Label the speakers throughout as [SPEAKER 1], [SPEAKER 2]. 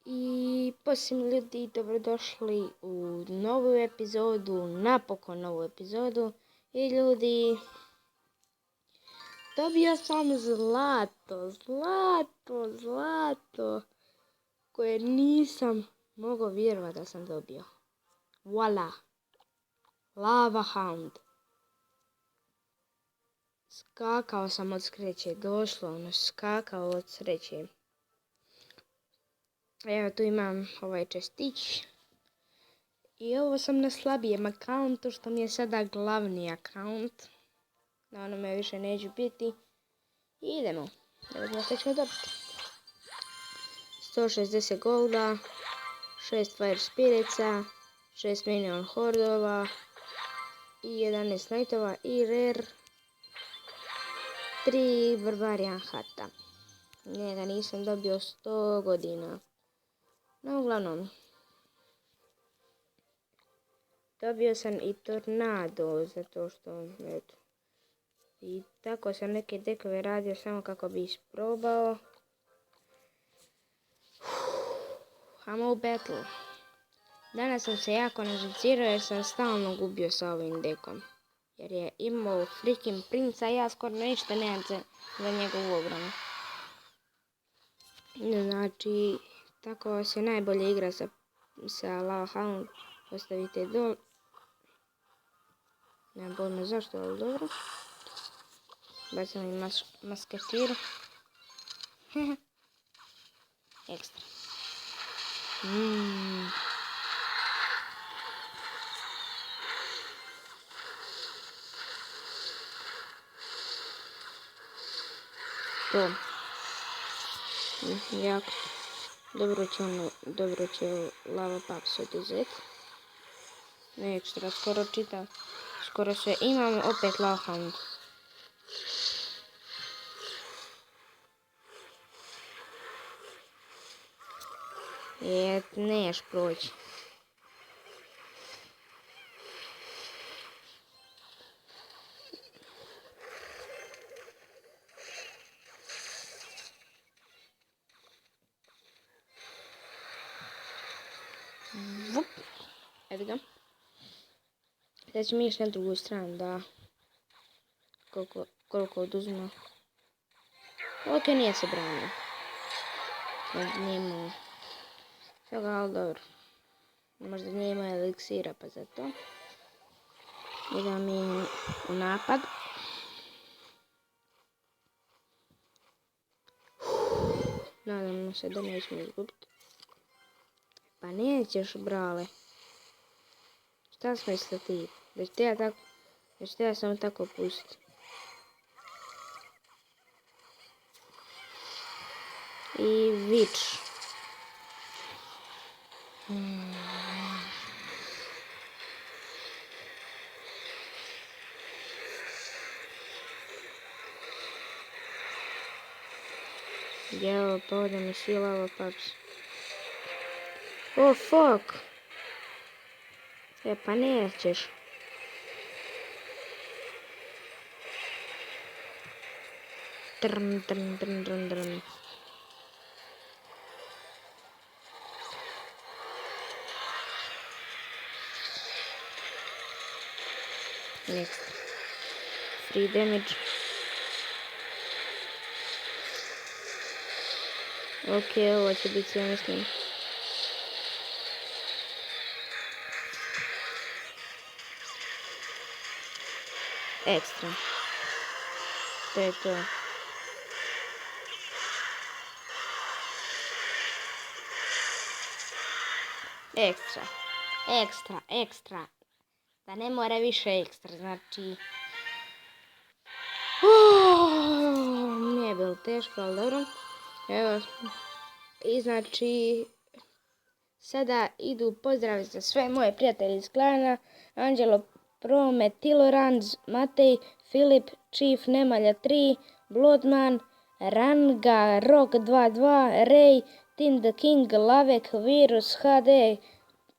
[SPEAKER 1] I posljednji ljudi, dobrodošli u novu epizodu, napokon novu epizodu. I ljudi, dobio sam zlato, koje nisam mogao vjerovati da sam dobio. Voila, Lava Hound. Skakao sam od sreće, doslovno skakao od sreće. Evo tu imam ovaj čestić. I ovo sam na slabijem akauntu, što mi je sada glavni akaunt. Na onome više neću biti. I idemo. Da vidimo što ćemo dobiti. 160 golda, 6 fire spiritsa, 6 minion hordova i 11 knightova i rare 3 barbarian hata. Njega nisam dobio 100 godina. No, uglavnom. Dobio sam i tornado, zato što, eto. I tako sam neke dekove radio samo kako bi isprobao. Hamo u battle. Danas sam se jako nažicirao jer sam stalno gubio sa ovim dekom. Jer je imao freaking princa, ja skoro ništa nemam za njegovu obranu. Znači, tako se najbolje igra sa Lava Hound. Ostavite dol. Nemam pojma zašto, ali dobro. Bacimo i masketiru. Ekstra. To. Jako. Dobro će Lava Paps oduzeti. Ne ekstra, skoro sve imam, opet Lava Hound. Neš proći. Vup. Evo ga. Sad ćemo ići na drugu stranu da koliko oduzima. Ok, nije se branio. Nije imao toga, ali dobro. Možda nije imao eliksira pa zato. Idemo mi u napad. Nadamo se da nećemo izgubiti. Pa nećeš, brale. Šta smo mislio ti? Da ću ja samo tako pustiti. I vič. Jel, pa ovdje mi svi Lava Paps. Oh, fuck. Pa nećeš. Drn. Next. Free damage. Ok, ovo će biti sve mislim. Ekstra. To je to. Ekstra. Da ne mora više ekstra, znači... Nije bilo teško, ali dobro. Evo. I znači... Sada idu pozdravi za sve moje prijatelje iz klana. Angelo, Prome, Tiloranz, Matej, Filip, Chief, Nemalja 3, Bloodman, Ranga, Rock 22, Ray, Tim the King, Lavek, Virus, HD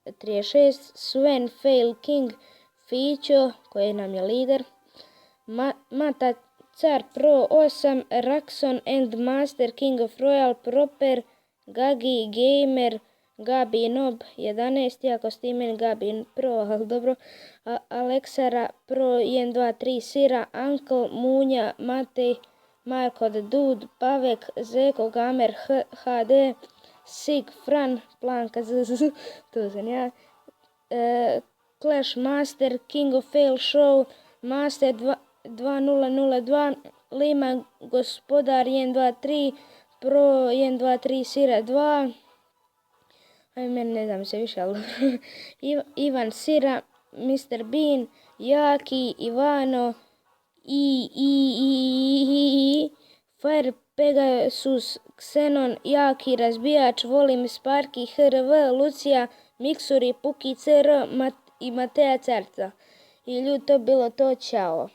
[SPEAKER 1] 36, Sven, Fail King, Fićo, koji nam je lider, Mata, Car Pro 8, Raxon and Master King of Royal, Proper, Gagi, Gamer, Gabi Nob 11, iako ste imeni Gabi Pro, ali dobro. Aleksara Pro 1, 2, 3, Sira, Uncle, Munja, Matej, Marko the Dude, Pavek, Zeko, Gamer, HD, Sig, Fran, Planka, to sam ja. Clash Master, King of Fail Show, Master 2002, Lima, Gospodar 1, 2, 3, Pro 1, 2, 3, Sira 2, meni ne znam se više, ali Ivan Sira, Mr. Bean, Jaki, Ivano, Fire Pegasus, Xenon, Jaki, Razbijač, Volim, Sparki, HRV, Lucija, Miksuri, Puki, CR i Mateja Cerca. I ljudi, to bilo to, čao.